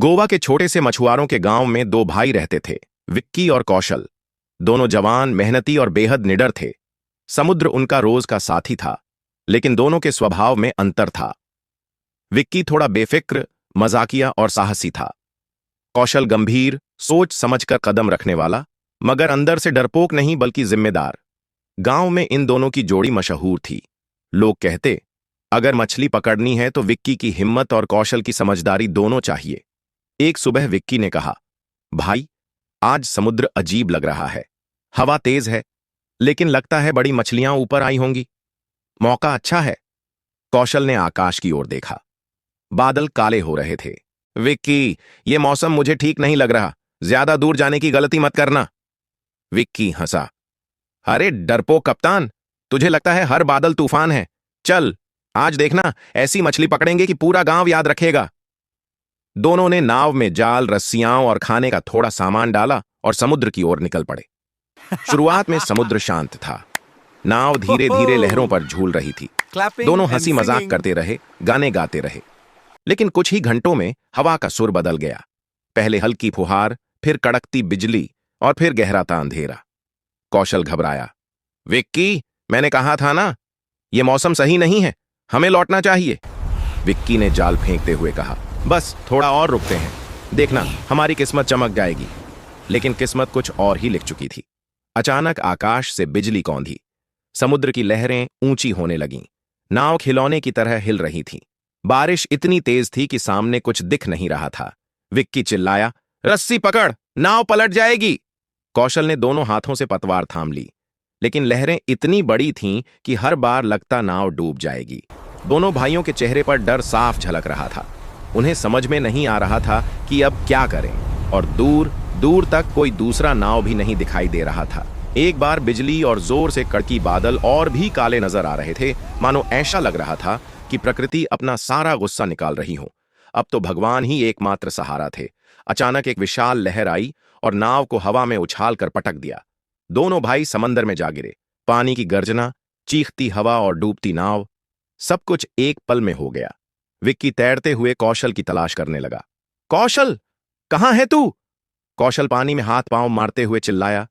गोवा के छोटे से मछुआरों के गांव में दो भाई रहते थे, विक्की और कौशल। दोनों जवान, मेहनती और बेहद निडर थे। समुद्र उनका रोज का साथी था, लेकिन दोनों के स्वभाव में अंतर था। विक्की थोड़ा बेफिक्र, मजाकिया और साहसी था। कौशल गंभीर, सोच समझकर कदम रखने वाला, मगर अंदर से डरपोक नहीं बल्कि जिम्मेदार। गांव में इन दोनों की जोड़ी मशहूर थी। लोग कहते, अगर मछली पकड़नी है तो विक्की की हिम्मत और कौशल की समझदारी दोनों चाहिए। एक सुबह विक्की ने कहा, भाई, आज समुद्र अजीब लग रहा है। हवा तेज है, लेकिन लगता है बड़ी मछलियां ऊपर आई होंगी। मौका अच्छा है। कौशल ने आकाश की ओर देखा। बादल काले हो रहे थे। विक्की, ये मौसम मुझे ठीक नहीं लग रहा। ज्यादा दूर जाने की गलती मत करना। विक्की हंसा। अरे डरपोक कप्तान, तुझे लगता है हर बादल तूफान है? चल, आज देखना, ऐसी मछली पकड़ेंगे कि पूरा गांव याद रखेगा। दोनों ने नाव में जाल, रस्सियां और खाने का थोड़ा सामान डाला और समुद्र की ओर निकल पड़े। शुरुआत में समुद्र शांत था। नाव धीरे धीरे लहरों पर झूल रही थी। दोनों हंसी मजाक करते रहे, गाने गाते रहे। लेकिन कुछ ही घंटों में हवा का सुर बदल गया। पहले हल्की फुहार, फिर कड़कती बिजली और फिर गहराता अंधेरा। कौशल घबराया। विक्की, मैंने कहा था ना, यह मौसम सही नहीं है, हमें लौटना चाहिए। विक्की ने जाल फेंकते हुए कहा, बस थोड़ा और रुकते हैं, देखना हमारी किस्मत चमक जाएगी। लेकिन किस्मत कुछ और ही लिख चुकी थी। अचानक आकाश से बिजली कौंधी। समुद्र की लहरें ऊंची होने लगीं। नाव खिलौने की तरह हिल रही थी। बारिश इतनी तेज थी कि सामने कुछ दिख नहीं रहा था। विक्की चिल्लाया, रस्सी पकड़, नाव पलट जाएगी। कौशल ने दोनों हाथों से पतवार थाम ली, लेकिन लहरें इतनी बड़ी थीं कि हर बार लगता नाव डूब जाएगी। दोनों भाइयों के चेहरे पर डर साफ झलक रहा था। उन्हें समझ में नहीं आ रहा था कि अब क्या करें, और दूर दूर तक कोई दूसरा नाव भी नहीं दिखाई दे रहा था। एक बार बिजली और जोर से कड़की बादल और भी काले नजर आ रहे थे, मानो ऐसा लग रहा था कि प्रकृति अपना सारा गुस्सा निकाल रही हो। अब तो भगवान ही एकमात्र सहारा थे। अचानक एक विशाल लहर आई और नाव को हवा में उछाल कर पटक दिया। दोनों भाई समंदर में जा गिरे। पानी की गर्जना, चीखती हवा और डूबती नाव, सब कुछ एक पल में हो गया। विक्की तैरते हुए कौशल की तलाश करने लगा। कौशल, कहां है तू? कौशल पानी में हाथ पांव मारते हुए चिल्लाया,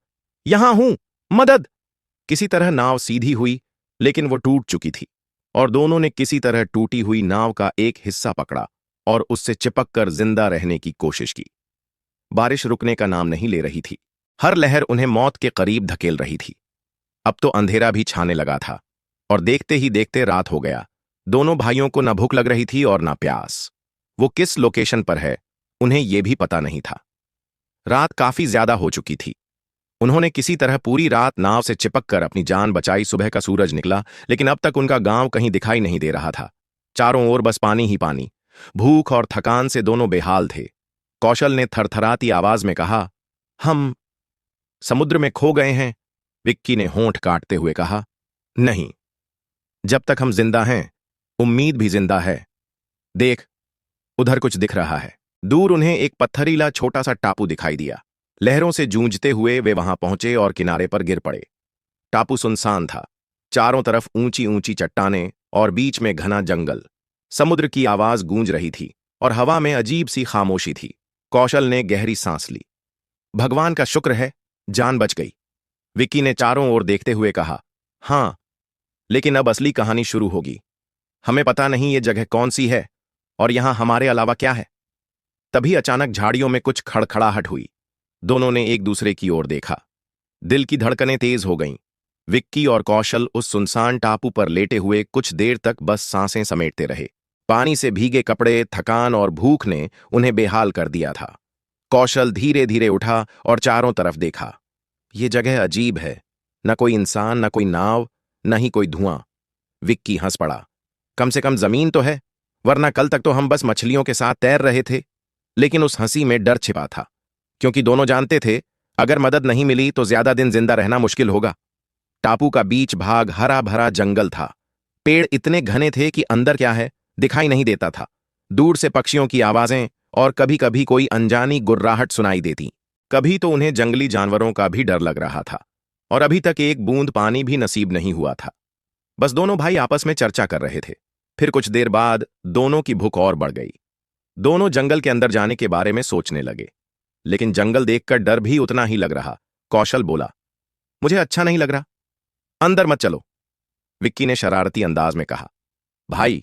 यहां हूं, मदद। किसी तरह नाव सीधी हुई, लेकिन वो टूट चुकी थी, और दोनों ने किसी तरह टूटी हुई नाव का एक हिस्सा पकड़ा और उससे चिपक कर जिंदा रहने की कोशिश की। बारिश रुकने का नाम नहीं ले रही थी। हर लहर उन्हें मौत के करीब धकेल रही थी। अब तो अंधेरा भी छाने लगा था, और देखते ही देखते रात हो गया। दोनों भाइयों को न भूख लग रही थी और न प्यास। वो किस लोकेशन पर है, उन्हें यह भी पता नहीं था। रात काफी ज्यादा हो चुकी थी। उन्होंने किसी तरह पूरी रात नाव से चिपककर अपनी जान बचाई। सुबह का सूरज निकला, लेकिन अब तक उनका गांव कहीं दिखाई नहीं दे रहा था। चारों ओर बस पानी ही पानी। भूख और थकान से दोनों बेहाल थे। कौशल ने थरथराती आवाज में कहा, हम समुद्र में खो गए हैं। विक्की ने होंठ काटते हुए कहा, नहीं, जब तक हम जिंदा हैं, उम्मीद भी जिंदा है। देख, उधर कुछ दिख रहा है। दूर उन्हें एक पत्थरीला छोटा सा टापू दिखाई दिया। लहरों से जूझते हुए वे वहां पहुंचे और किनारे पर गिर पड़े। टापू सुनसान था। चारों तरफ ऊंची ऊंची चट्टानें और बीच में घना जंगल। समुद्र की आवाज गूंज रही थी और हवा में अजीब सी खामोशी थी। कौशल ने गहरी सांस ली। भगवान का शुक्र है, जान बच गई। विक्की ने चारों ओर देखते हुए कहा, हां, लेकिन अब असली कहानी शुरू होगी। हमें पता नहीं ये जगह कौन सी है और यहां हमारे अलावा क्या है। तभी अचानक झाड़ियों में कुछ खड़खड़ाहट हुई। दोनों ने एक दूसरे की ओर देखा। दिल की धड़कनें तेज हो गईं। विक्की और कौशल उस सुनसान टापू पर लेटे हुए कुछ देर तक बस सांसें समेटते रहे। पानी से भीगे कपड़े, थकान और भूख ने उन्हें बेहाल कर दिया था। कौशल धीरे धीरे उठा और चारों तरफ देखा। ये जगह अजीब है। न कोई इंसान, न कोई नाव, न ही कोई धुआं। विक्की हंस पड़ा। कम से कम जमीन तो है, वरना कल तक तो हम बस मछलियों के साथ तैर रहे थे। लेकिन उस हंसी में डर छिपा था, क्योंकि दोनों जानते थे, अगर मदद नहीं मिली तो ज्यादा दिन जिंदा रहना मुश्किल होगा। टापू का बीच भाग हरा भरा जंगल था। पेड़ इतने घने थे कि अंदर क्या है दिखाई नहीं देता था। दूर से पक्षियों की आवाजें और कभी कभी कोई अनजानी गुर्राहट सुनाई देती। कभी तो उन्हें जंगली जानवरों का भी डर लग रहा था, और अभी तक एक बूंद पानी भी नसीब नहीं हुआ था। बस दोनों भाई आपस में चर्चा कर रहे थे। फिर कुछ देर बाद दोनों की भूख और बढ़ गई। दोनों जंगल के अंदर जाने के बारे में सोचने लगे, लेकिन जंगल देखकर डर भी उतना ही लग रहा। कौशल बोला, मुझे अच्छा नहीं लग रहा, अंदर मत चलो। विक्की ने शरारती अंदाज में कहा, भाई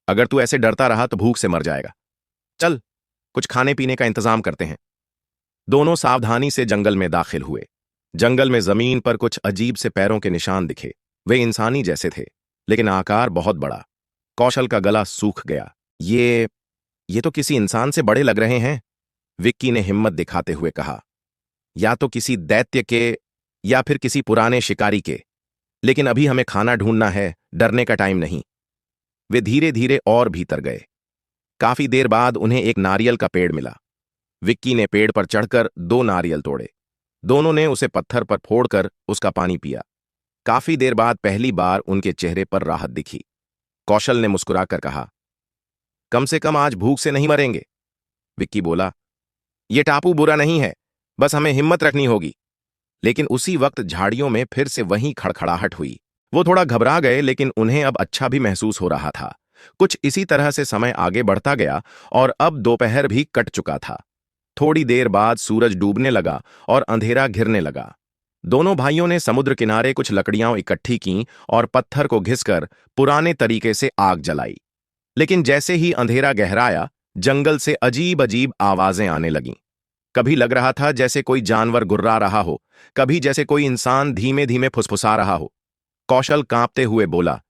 अगर तू ऐसे डरता रहा तो भूख से मर जाएगा। चल कुछ खाने पीने का इंतजाम करते हैं। दोनों सावधानी से जंगल में दाखिल हुए। जंगल में जमीन पर कुछ अजीब से पैरों के निशान दिखे। वे इंसानी जैसे थे, लेकिन आकार बहुत बड़ा। कौशल का गला सूख गया। ये तो किसी इंसान से बड़े लग रहे हैं, विक्की ने हिम्मत दिखाते हुए कहा। या तो किसी दैत्य के या फिर किसी पुराने शिकारी के, लेकिन अभी हमें खाना ढूंढना है, डरने का टाइम नहीं। वे धीरे धीरे और भीतर गए। काफी देर बाद उन्हें एक नारियल का पेड़ मिला। विक्की ने पेड़ पर चढ़कर 2 नारियल तोड़े। दोनों ने उसे पत्थर पर फोड़कर उसका पानी पिया। काफी देर बाद पहली बार उनके चेहरे पर राहत दिखी। कौशल ने मुस्कुराकर कहा, कम से कम आज भूख से नहीं मरेंगे। विक्की बोला, यह टापू बुरा नहीं है, बस हमें हिम्मत रखनी होगी। लेकिन उसी वक्त झाड़ियों में फिर से वही खड़खड़ाहट हुई। वो थोड़ा घबरा गए, लेकिन उन्हें अब अच्छा भी महसूस हो रहा था। कुछ इसी तरह से समय आगे बढ़ता गया और अब दोपहर भी कट चुका था। थोड़ी देर बाद सूरज डूबने लगा और अंधेरा घिरने लगा। दोनों भाइयों ने समुद्र किनारे कुछ लकड़ियां इकट्ठी कीं और पत्थर को घिसकर पुराने तरीके से आग जलाई। लेकिन जैसे ही अंधेरा गहराया, जंगल से अजीब अजीब आवाजें आने लगीं। कभी लग रहा था जैसे कोई जानवर गुर्रा रहा हो, कभी जैसे कोई इंसान धीमे धीमे फुसफुसा रहा हो। कौशल कांपते हुए बोला,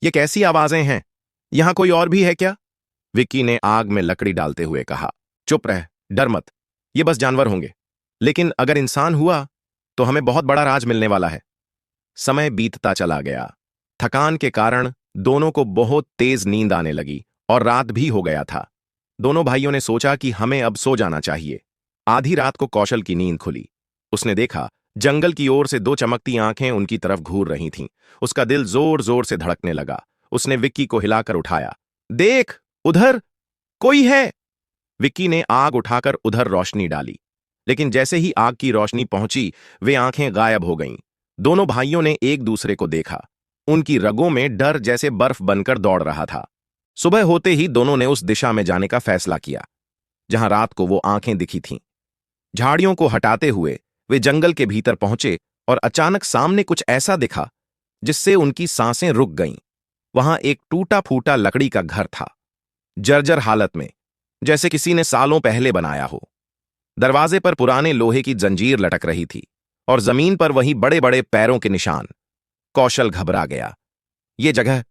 ये कैसी आवाजें हैं? यहां कोई और भी है क्या? विक्की ने आग में लकड़ी डालते हुए कहा, चुप रह, डर मत, ये बस जानवर होंगे। लेकिन अगर इंसान हुआ तो हमें बहुत बड़ा राज मिलने वाला है। समय बीतता चला गया। थकान के कारण दोनों को बहुत तेज नींद आने लगी और रात भी हो गया था। दोनों भाइयों ने सोचा कि हमें अब सो जाना चाहिए। आधी रात को कौशल की नींद खुली। उसने देखा जंगल की ओर से 2 चमकती आंखें उनकी तरफ घूर रही थीं। उसका दिल जोर जोर से धड़कने लगा। उसने विक्की को हिलाकर उठाया। देख, उधर कोई है। विक्की ने आग उठाकर उधर रोशनी डाली, लेकिन जैसे ही आग की रोशनी पहुंची, वे आंखें गायब हो गईं। दोनों भाइयों ने एक दूसरे को देखा। उनकी रगों में डर जैसे बर्फ बनकर दौड़ रहा था। सुबह होते ही दोनों ने उस दिशा में जाने का फैसला किया जहां रात को वो आंखें दिखी थीं। झाड़ियों को हटाते हुए वे जंगल के भीतर पहुंचे और अचानक सामने कुछ ऐसा दिखा जिससे उनकी सांसें रुक गईं। वहां एक टूटा फूटा लकड़ी का घर था, जर्जर हालत में, जैसे किसी ने सालों पहले बनाया हो। दरवाजे पर पुराने लोहे की जंजीर लटक रही थी और जमीन पर वही बड़े बड़े पैरों के निशान। कौशल घबरा गया। ये जगह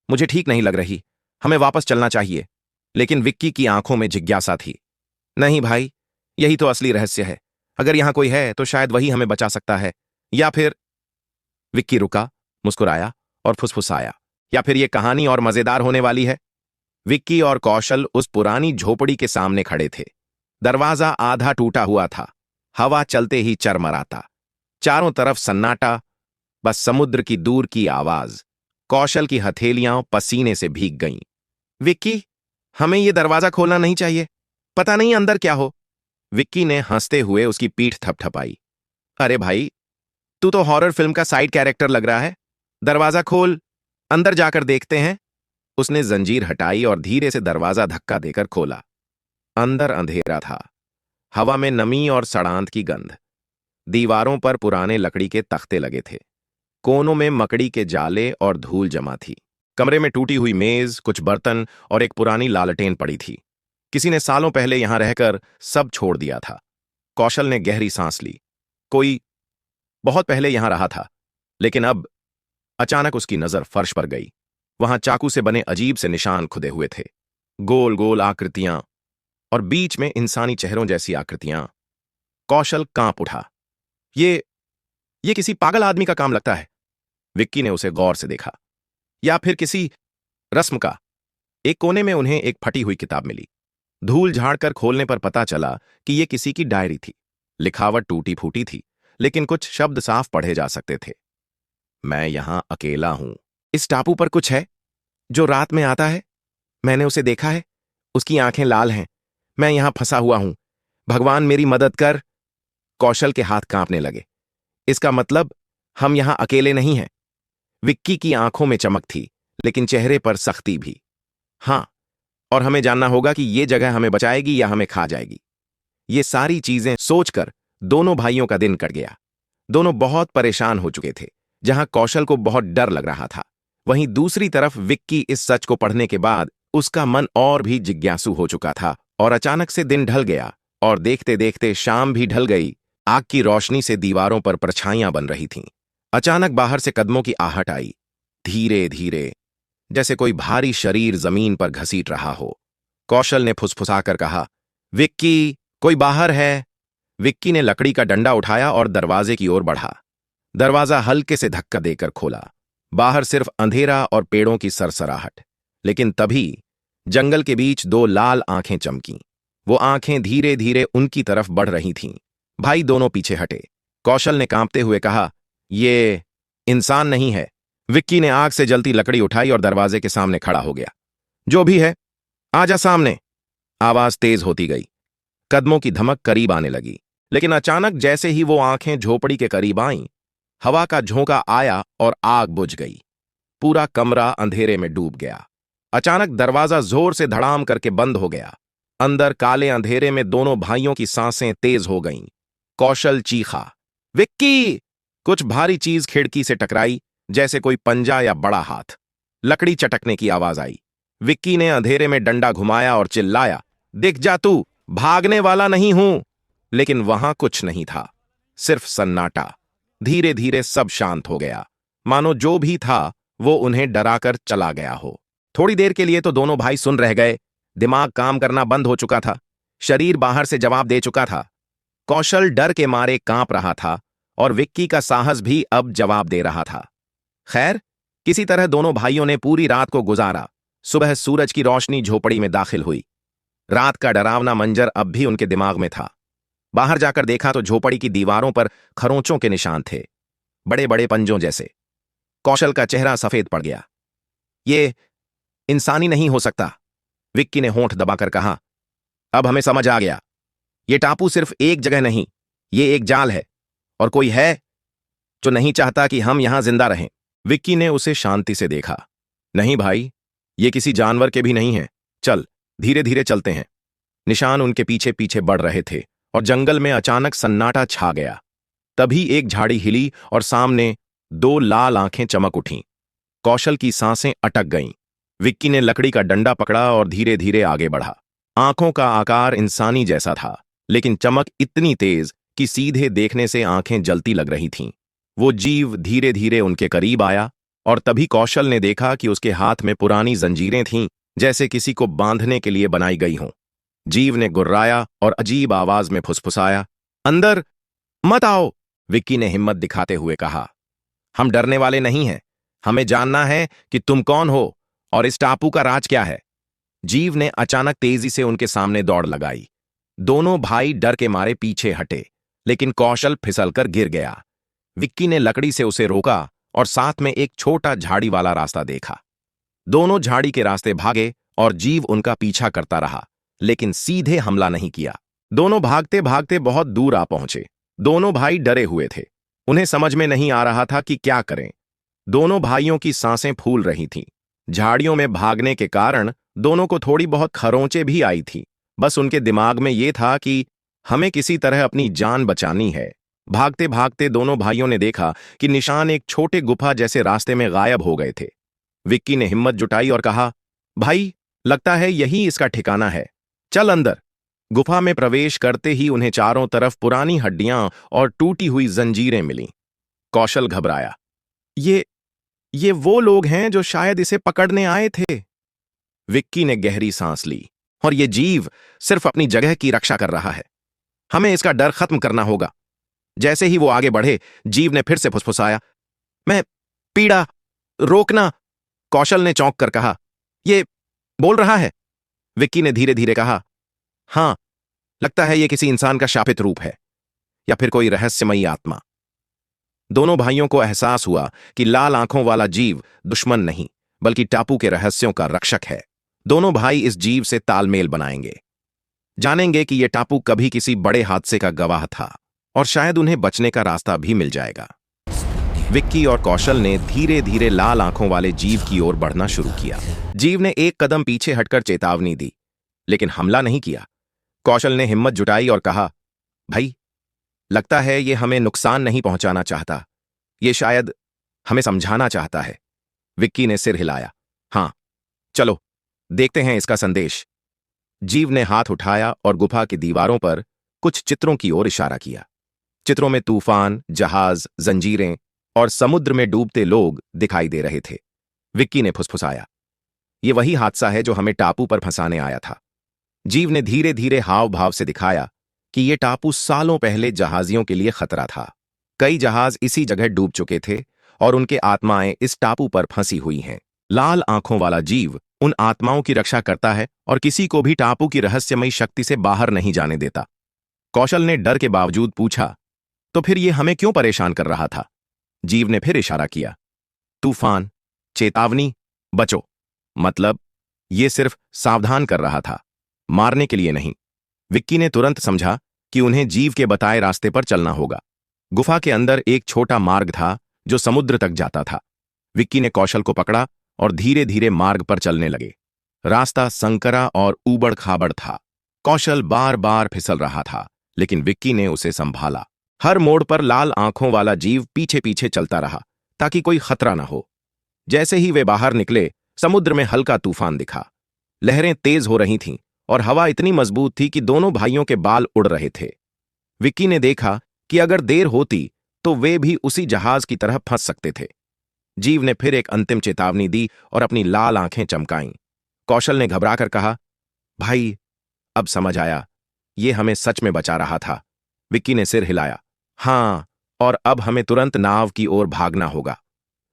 मुझे ठीक नहीं लग रही, हमें वापस चलना चाहिए। लेकिन विक्की की आंखों में जिज्ञासा थी। नहीं भाई, यही तो असली रहस्य है। अगर यहां कोई है तो शायद वही हमें बचा सकता है, या फिर। विक्की रुका, मुस्कुराया और फुसफुसाया, या फिर यह कहानी और मजेदार होने वाली है। विक्की और कौशल उस पुरानी झोपड़ी के सामने खड़े थे। दरवाजा आधा टूटा हुआ था। हवा चलते ही चरमराता। चारों तरफ सन्नाटा, बस समुद्र की दूर की आवाज। कौशल की हथेलियां पसीने से भीग गईं। विक्की, हमें यह दरवाजा खोलना नहीं चाहिए, पता नहीं अंदर क्या हो। विक्की ने हंसते हुए उसकी पीठ थपथपाई। अरे भाई, तू तो हॉरर फिल्म का साइड कैरेक्टर लग रहा है। दरवाजा खोल, अंदर जाकर देखते हैं। उसने जंजीर हटाई और धीरे से दरवाजा धक्का देकर खोला। अंदर अंधेरा था। हवा में नमी और सड़ांत की गंध। दीवारों पर पुराने लकड़ी के तख्ते लगे थे। कोनों में मकड़ी के जाले और धूल जमा थी। कमरे में टूटी हुई मेज, कुछ बर्तन और एक पुरानी लालटेन पड़ी थी। किसी ने सालों पहले यहां रहकर सब छोड़ दिया था। कौशल ने गहरी सांस ली। कोई बहुत पहले यहां रहा था, लेकिन अब। अचानक उसकी नजर फर्श पर गई। वहां चाकू से बने अजीब से निशान खुदे हुए थे। गोल गोल आकृतियां और बीच में इंसानी चेहरों जैसी आकृतियां। कौशल कांप उठा। ये किसी पागल आदमी का काम लगता है। विक्की ने उसे गौर से देखा। या फिर किसी रस्म का। एक कोने में उन्हें एक फटी हुई किताब मिली। धूल झाड़कर खोलने पर पता चला कि यह किसी की डायरी थी। लिखावट टूटी फूटी थी, लेकिन कुछ शब्द साफ पढ़े जा सकते थे। मैं यहां अकेला हूं। इस टापू पर कुछ है जो रात में आता है। मैंने उसे देखा है। उसकी आंखें लाल हैं। मैं यहां फंसा हुआ हूं। भगवान मेरी मदद कर। कौशल के हाथ कांपने लगे। इसका मतलब हम यहां अकेले नहीं हैं। विक्की की आंखों में चमक थी, लेकिन चेहरे पर सख्ती भी। हां, और हमें जानना होगा कि ये जगह हमें बचाएगी या हमें खा जाएगी। ये सारी चीजें सोचकर दोनों भाइयों का दिन कट गया। दोनों बहुत परेशान हो चुके थे। जहां कौशल को बहुत डर लग रहा था, वहीं दूसरी तरफ विक्की इस सच को पढ़ने के बाद उसका मन और भी जिज्ञासु हो चुका था। और अचानक से दिन ढल गया और देखते देखते शाम भी ढल गई। आग की रोशनी से दीवारों पर परछाइयां बन रही थीं। अचानक बाहर से कदमों की आहट आई, धीरे धीरे, जैसे कोई भारी शरीर जमीन पर घसीट रहा हो। कौशल ने फुसफुसाकर कहा, विक्की, कोई बाहर है? विक्की ने लकड़ी का डंडा उठाया और दरवाजे की ओर बढ़ा। दरवाजा हल्के से धक्का देकर खोला। बाहर सिर्फ अंधेरा और पेड़ों की सरसराहट। लेकिन तभी जंगल के बीच दो लाल आंखें चमकीं। वो आंखें धीरे धीरे उनकी तरफ बढ़ रही थीं। भाई दोनों पीछे हटे। कौशल ने कांपते हुए कहा, ये इंसान नहीं है। विक्की ने आग से जलती लकड़ी उठाई और दरवाजे के सामने खड़ा हो गया। जो भी है, आजा सामने। आवाज तेज होती गई। कदमों की धमक करीब आने लगी। लेकिन अचानक जैसे ही वो आंखें झोपड़ी के करीब आईं, हवा का झोंका आया और आग बुझ गई। पूरा कमरा अंधेरे में डूब गया। अचानक दरवाजा जोर से धड़ाम करके बंद हो गया। अंदर काले अंधेरे में दोनों भाइयों की सांसें तेज हो गईं। कौशल चीखा, विक्की! कुछ भारी चीज खिड़की से टकराई, जैसे कोई पंजा या बड़ा हाथ। लकड़ी चटकने की आवाज आई। विक्की ने अंधेरे में डंडा घुमाया और चिल्लाया, दिख जा तू, भागने वाला नहीं हूं। लेकिन वहां कुछ नहीं था, सिर्फ सन्नाटा। धीरे धीरे सब शांत हो गया, मानो जो भी था वो उन्हें डराकर चला गया हो। थोड़ी देर के लिए तो दोनों भाई सुन रह गए। दिमाग काम करना बंद हो चुका था। शरीर बाहर से जवाब दे चुका था। कौशल डर के मारे कांप रहा था और विक्की का साहस भी अब जवाब दे रहा था। खैर, किसी तरह दोनों भाइयों ने पूरी रात को गुजारा। सुबह सूरज की रोशनी झोपड़ी में दाखिल हुई। रात का डरावना मंजर अब भी उनके दिमाग में था। बाहर जाकर देखा तो झोपड़ी की दीवारों पर खरोंचों के निशान थे, बड़े बड़े पंजों जैसे। कौशल का चेहरा सफेद पड़ गया। ये इंसानी नहीं हो सकता, विक्की ने होंठ दबाकर कहा। अब हमें समझ आ गया, ये टापू सिर्फ एक जगह नहीं, ये एक जाल है, और कोई है जो नहीं चाहता कि हम यहां जिंदा रहें। विक्की ने उसे शांति से देखा। नहीं भाई, ये किसी जानवर के भी नहीं है। चल, धीरे धीरे चलते हैं। निशान उनके पीछे पीछे बढ़ रहे थे और जंगल में अचानक सन्नाटा छा गया। तभी एक झाड़ी हिली और सामने दो लाल आंखें चमक उठीं। कौशल की सांसें अटक गईं। विक्की ने लकड़ी का डंडा पकड़ा और धीरे धीरे आगे बढ़ा। आंखों का आकार इंसानी जैसा था, लेकिन चमक इतनी तेज कि सीधे देखने से आंखें जलती लग रही थीं। वो जीव धीरे धीरे उनके करीब आया और तभी कौशल ने देखा कि उसके हाथ में पुरानी जंजीरें थीं, जैसे किसी को बांधने के लिए बनाई गई हों। जीव ने गुर्राया और अजीब आवाज में फुसफुसाया, अंदर मत आओ। विक्की ने हिम्मत दिखाते हुए कहा, हम डरने वाले नहीं हैं। हमें जानना है कि तुम कौन हो और इस टापू का राज क्या है। जीव ने अचानक तेजी से उनके सामने दौड़ लगाई। दोनों भाई डर के मारे पीछे हटे, लेकिन कौशल फिसलकर गिर गया। विक्की ने लकड़ी से उसे रोका और साथ में एक छोटा झाड़ी वाला रास्ता देखा। दोनों झाड़ी के रास्ते भागे और जीव उनका पीछा करता रहा, लेकिन सीधे हमला नहीं किया। दोनों भागते भागते बहुत दूर आ पहुंचे। दोनों भाई डरे हुए थे। उन्हें समझ में नहीं आ रहा था कि क्या करें। दोनों भाइयों की सांसें फूल रही थीं। झाड़ियों में भागने के कारण दोनों को थोड़ी बहुत खरोंचें भी आई थी। बस उनके दिमाग में यह था कि हमें किसी तरह अपनी जान बचानी है। भागते भागते दोनों भाइयों ने देखा कि निशान एक छोटे गुफा जैसे रास्ते में गायब हो गए थे। विक्की ने हिम्मत जुटाई और कहा, भाई, लगता है यही इसका ठिकाना है, चल अंदर। गुफा में प्रवेश करते ही उन्हें चारों तरफ पुरानी हड्डियां और टूटी हुई जंजीरें मिलीं। कौशल घबराया। ये वो लोग हैं जो शायद इसे पकड़ने आए थे। विक्की ने गहरी सांस ली। और ये जीव सिर्फ अपनी जगह की रक्षा कर रहा है। हमें इसका डर खत्म करना होगा। जैसे ही वो आगे बढ़े, जीव ने फिर से फुसफुसाया, मैं पीड़ा रोकना। कौशल ने चौंक कर कहा, ये बोल रहा है? विक्की ने धीरे धीरे कहा, हां, लगता है ये किसी इंसान का शापित रूप है, या फिर कोई रहस्यमयी आत्मा। दोनों भाइयों को एहसास हुआ कि लाल आंखों वाला जीव दुश्मन नहीं, बल्कि टापू के रहस्यों का रक्षक है। दोनों भाई इस जीव से तालमेल बनाएंगे, जानेंगे कि यह टापू कभी किसी बड़े हादसे का गवाह था और शायद उन्हें बचने का रास्ता भी मिल जाएगा। विक्की और कौशल ने धीरे धीरे लाल आंखों वाले जीव की ओर बढ़ना शुरू किया। जीव ने एक कदम पीछे हटकर चेतावनी दी, लेकिन हमला नहीं किया। कौशल ने हिम्मत जुटाई और कहा, भाई, लगता है ये हमें नुकसान नहीं पहुंचाना चाहता, ये शायद हमें समझाना चाहता है। विक्की ने सिर हिलाया। हां, चलो देखते हैं इसका संदेश। जीव ने हाथ उठाया और गुफा की दीवारों पर कुछ चित्रों की ओर इशारा किया। चित्रों में तूफान, जहाज, जंजीरें और समुद्र में डूबते लोग दिखाई दे रहे थे। विक्की ने फुसफुसाया, ये वही हादसा है जो हमें टापू पर फंसाने आया था। जीव ने धीरे धीरे हाव भाव से दिखाया कि ये टापू सालों पहले जहाजियों के लिए खतरा था। कई जहाज इसी जगह डूब चुके थे और उनके आत्माएं इस टापू पर फंसी हुई हैं। लाल आंखों वाला जीव उन आत्माओं की रक्षा करता है और किसी को भी टापू की रहस्यमयी शक्ति से बाहर नहीं जाने देता। कौशल ने डर के बावजूद पूछा, तो फिर ये हमें क्यों परेशान कर रहा था? जीव ने फिर इशारा किया। तूफान, चेतावनी, बचो। मतलब ये सिर्फ सावधान कर रहा था, मारने के लिए नहीं। विक्की ने तुरंत समझा कि उन्हें जीव के बताए रास्ते पर चलना होगा। गुफा के अंदर एक छोटा मार्ग था जो समुद्र तक जाता था। विक्की ने कौशल को पकड़ा और धीरे धीरे मार्ग पर चलने लगे। रास्ता संकरा और ऊबड़ खाबड़ था। कौशल बार बार फिसल रहा था, लेकिन विक्की ने उसे संभाला। हर मोड़ पर लाल आंखों वाला जीव पीछे पीछे चलता रहा ताकि कोई खतरा न हो। जैसे ही वे बाहर निकले, समुद्र में हल्का तूफान दिखा। लहरें तेज हो रही थीं और हवा इतनी मजबूत थी कि दोनों भाइयों के बाल उड़ रहे थे। विक्की ने देखा कि अगर देर होती तो वे भी उसी जहाज की तरह फंस सकते थे। जीव ने फिर एक अंतिम चेतावनी दी और अपनी लाल आंखें चमकाईं। कौशल ने घबराकर कहा, भाई, अब समझ आया, ये हमें सच में बचा रहा था। विक्की ने सिर हिलाया। हां, और अब हमें तुरंत नाव की ओर भागना होगा।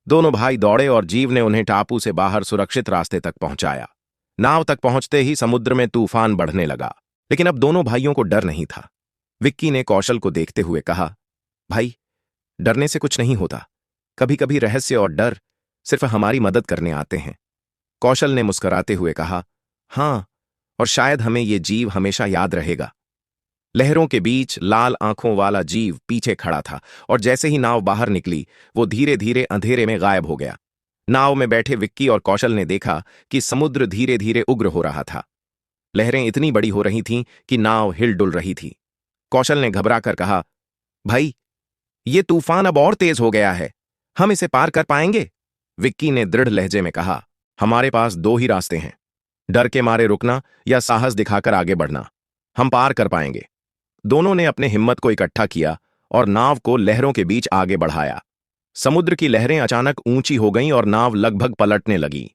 दोनों भाई दौड़े और जीव ने उन्हें टापू से बाहर सुरक्षित रास्ते तक पहुंचाया। नाव तक पहुंचते ही समुद्र में तूफान बढ़ने लगा, लेकिन अब दोनों भाइयों को डर नहीं था। विक्की ने कौशल को देखते हुए कहा, भाई, डरने से कुछ नहीं होता। कभी कभी रहस्य और डर सिर्फ हमारी मदद करने आते हैं। कौशल ने मुस्कुराते हुए कहा, हां, और शायद हमें ये जीव हमेशा याद रहेगा। लहरों के बीच लाल आंखों वाला जीव पीछे खड़ा था और जैसे ही नाव बाहर निकली, वो धीरे धीरे अंधेरे में गायब हो गया। नाव में बैठे विक्की और कौशल ने देखा कि समुद्र धीरे धीरे उग्र हो रहा था। लहरें इतनी बड़ी हो रही थीं कि नाव हिल डुल रही थी। कौशल ने घबराकर कहा, भाई, ये तूफान अब और तेज हो गया है, हम इसे पार कर पाएंगे? विक्की ने दृढ़ लहजे में कहा, हमारे पास दो ही रास्ते हैं, डर के मारे रुकना या साहस दिखाकर आगे बढ़ना। हम पार कर पाएंगे। दोनों ने अपने हिम्मत को इकट्ठा किया और नाव को लहरों के बीच आगे बढ़ाया। समुद्र की लहरें अचानक ऊंची हो गईं और नाव लगभग पलटने लगी।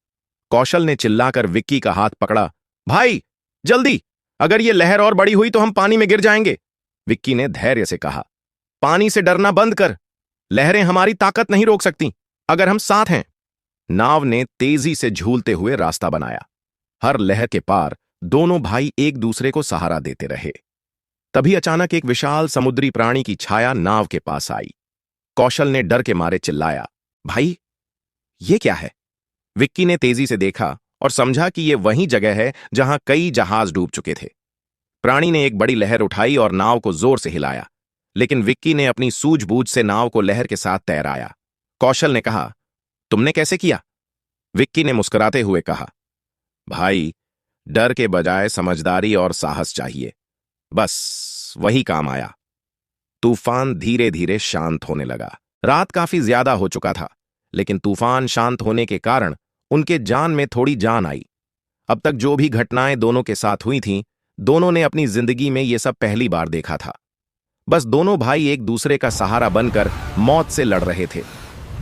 कौशल ने चिल्लाकर विक्की का हाथ पकड़ा, भाई, जल्दी, अगर ये लहर और बड़ी हुई तो हम पानी में गिर जाएंगे। विक्की ने धैर्य से कहा, पानी से डरना बंद कर, लहरें हमारी ताकत नहीं रोक सकती अगर हम साथ हैं। नाव ने तेजी से झूलते हुए रास्ता बनाया। हर लहर के पार दोनों भाई एक दूसरे को सहारा देते रहे। तभी अचानक एक विशाल समुद्री प्राणी की छाया नाव के पास आई। कौशल ने डर के मारे चिल्लाया, भाई, ये क्या है? विक्की ने तेजी से देखा और समझा कि यह वही जगह है जहां कई जहाज डूब चुके थे। प्राणी ने एक बड़ी लहर उठाई और नाव को जोर से हिलाया, लेकिन विक्की ने अपनी सूझबूझ से नाव को लहर के साथ तैराया। कौशल ने कहा, तुमने कैसे किया? विक्की ने मुस्कुराते हुए कहा, भाई, डर के बजाय समझदारी और साहस चाहिए, बस वही काम आया। तूफान धीरे धीरे शांत होने लगा। रात काफी ज्यादा हो चुका था, लेकिन तूफान शांत होने के कारण उनके जान में थोड़ी जान आई। अब तक जो भी घटनाएं दोनों के साथ हुई थीं, दोनों ने अपनी जिंदगी में ये सब पहली बार देखा था। बस दोनों भाई एक दूसरे का सहारा बनकर मौत से लड़ रहे थे।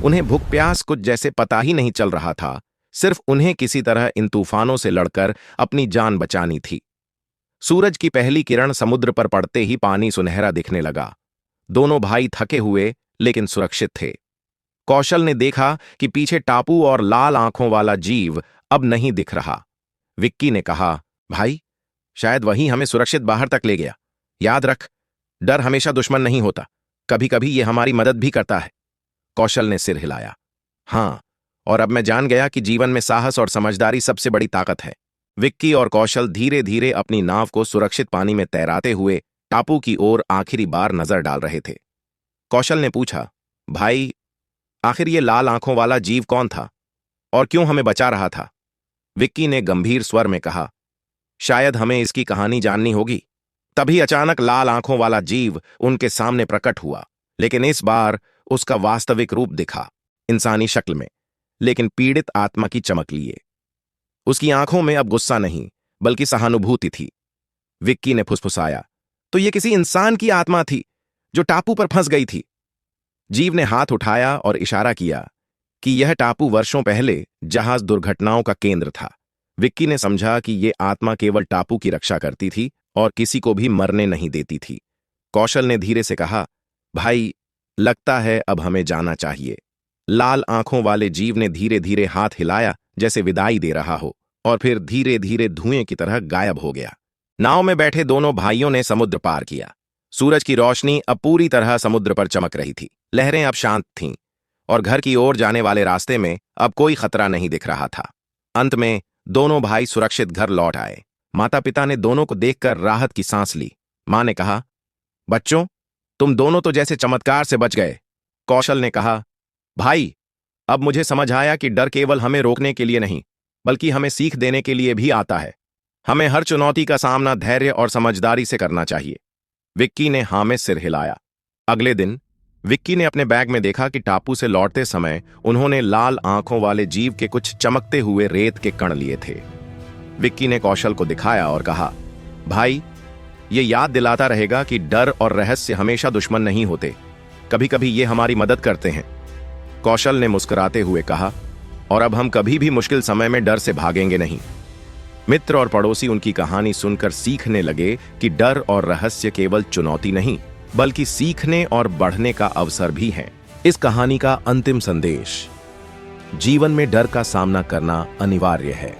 उन्हें भूख प्यास कुछ जैसे पता ही नहीं चल रहा था, सिर्फ उन्हें किसी तरह इन तूफानों से लड़कर अपनी जान बचानी थी। सूरज की पहली किरण समुद्र पर पड़ते ही पानी सुनहरा दिखने लगा। दोनों भाई थके हुए लेकिन सुरक्षित थे। कौशल ने देखा कि पीछे टापू और लाल आंखों वाला जीव अब नहीं दिख रहा। विक्की ने कहा, भाई, शायद वही हमें सुरक्षित बाहर तक ले गया। याद रख, डर हमेशा दुश्मन नहीं होता, कभी कभी ये हमारी मदद भी करता है। कौशल ने सिर हिलाया। हां, और अब मैं जान गया कि जीवन में साहस और समझदारी सबसे बड़ी ताकत है। विक्की और कौशल धीरे धीरे अपनी नाव को सुरक्षित पानी में तैराते हुए टापू की ओर आखिरी बार नजर डाल रहे थे। कौशल ने पूछा, भाई, आखिर ये लाल आंखों वाला जीव कौन था और क्यों हमें बचा रहा था? विक्की ने गंभीर स्वर में कहा। शायद हमें इसकी कहानी जाननी होगी। तभी अचानक लाल आंखों वाला जीव उनके सामने प्रकट हुआ, लेकिन इस बार उसका वास्तविक रूप दिखा, इंसानी शक्ल में, लेकिन पीड़ित आत्मा की चमक लिए। उसकी आंखों में अब गुस्सा नहीं, बल्कि सहानुभूति थी। विक्की ने फुसफुसाया, तो ये किसी इंसान की आत्मा थी जो टापू पर फंस गई थी। जीव ने हाथ उठाया और इशारा किया कि यह टापू वर्षों पहले जहाज दुर्घटनाओं का केंद्र था। विक्की ने समझा कि यह आत्मा केवल टापू की रक्षा करती थी और किसी को भी मरने नहीं देती थी। कौशल ने धीरे से कहा, भाई, लगता है अब हमें जाना चाहिए। लाल आंखों वाले जीव ने धीरे धीरे हाथ हिलाया जैसे विदाई दे रहा हो, और फिर धीरे धीरे धुएं की तरह गायब हो गया। नाव में बैठे दोनों भाइयों ने समुद्र पार किया। सूरज की रोशनी अब पूरी तरह समुद्र पर चमक रही थी। लहरें अब शांत थीं और घर की ओर जाने वाले रास्ते में अब कोई खतरा नहीं दिख रहा था। अंत में दोनों भाई सुरक्षित घर लौट आए। माता पिता ने दोनों को देखकर राहत की सांस ली। मां ने कहा, बच्चों, तुम दोनों तो जैसे चमत्कार से बच गए। कौशल ने कहा, भाई, अब मुझे समझ आया कि डर केवल हमें रोकने के लिए नहीं, बल्कि हमें सीख देने के लिए भी आता है। हमें हर चुनौती का सामना धैर्य और समझदारी से करना चाहिए। विक्की ने हाँ में सिर हिलाया। अगले दिन विक्की ने अपने बैग में देखा कि टापू से लौटते समय उन्होंने लाल आंखों वाले जीव के कुछ चमकते हुए रेत के कण लिए थे। विक्की ने कौशल को दिखाया और कहा, भाई, ये याद दिलाता रहेगा कि डर और रहस्य हमेशा दुश्मन नहीं होते, कभी कभी ये हमारी मदद करते हैं। कौशल ने मुस्कुराते हुए कहा, और अब हम कभी भी मुश्किल समय में डर से भागेंगे नहीं। मित्र और पड़ोसी उनकी कहानी सुनकर सीखने लगे कि डर और रहस्य केवल चुनौती नहीं, बल्कि सीखने और बढ़ने का अवसर भी है। इस कहानी का अंतिम संदेश: जीवन में डर का सामना करना अनिवार्य है।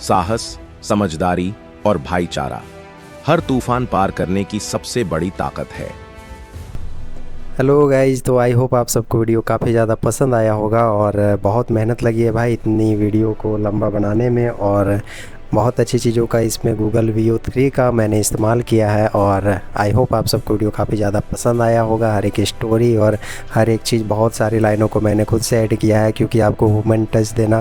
साहस, समझदारी और भाईचारा हर तूफान पार करने की सबसे बड़ी ताकत है। हेलो गाइज, तो आई होप आप सबको वीडियो काफ़ी ज़्यादा पसंद आया होगा और बहुत मेहनत लगी है भाई इतनी वीडियो को लंबा बनाने में, और बहुत अच्छी चीज़ों का इसमें गूगल वीओ 3 का मैंने इस्तेमाल किया है। और आई होप आप सबको वीडियो काफ़ी ज़्यादा पसंद आया होगा। हर एक स्टोरी और हर एक चीज़, बहुत सारी लाइनों को मैंने खुद से ऐड किया है, क्योंकि आपको ह्यूमन टच देना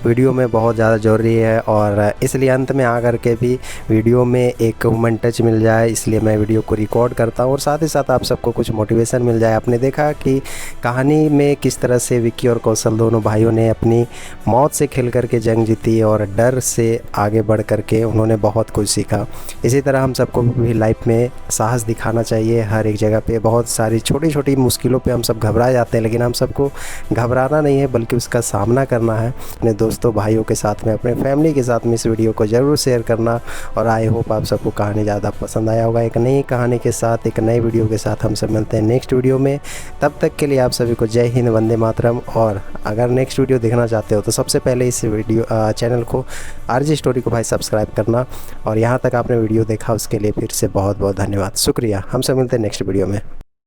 वीडियो में बहुत ज़्यादा ज़रूरी है। और इसलिए अंत में आकर के भी वीडियो में एक ह्यूमन टच मिल जाए, इसलिए मैं वीडियो को रिकॉर्ड करता हूँ और साथ ही साथ आप सबको कुछ मोटिवेशन मिल जाए। आपने देखा कि कहानी में किस तरह से विक्की और कौशल दोनों भाइयों ने अपनी मौत से खेल करके जंग जीती और डर से आगे बढ़ करके उन्होंने बहुत कुछ सीखा। इसी तरह हम सबको भी लाइफ में साहस दिखाना चाहिए। हर एक जगह पे बहुत सारी छोटी छोटी मुश्किलों पे हम सब घबरा जाते हैं, लेकिन हम सबको घबराना नहीं है, बल्कि उसका सामना करना है। अपने दोस्तों भाइयों के साथ में, अपने फैमिली के साथ में इस वीडियो को ज़रूर शेयर करना। और आई होप आप सबको कहानी ज़्यादा पसंद आया होगा। एक नई कहानी के साथ, एक नई वीडियो के साथ हम सब मिलते हैं नेक्स्ट वीडियो में। तब तक के लिए आप सभी को जय हिंद, वंदे मातरम। और अगर नेक्स्ट वीडियो देखना चाहते हो तो सबसे पहले इस वीडियो चैनल को आरजे स्टोरी को भाई सब्सक्राइब करना। और यहाँ तक आपने वीडियो देखा उसके लिए फिर से बहुत बहुत धन्यवाद, शुक्रिया। हम सब मिलते हैं नेक्स्ट वीडियो में।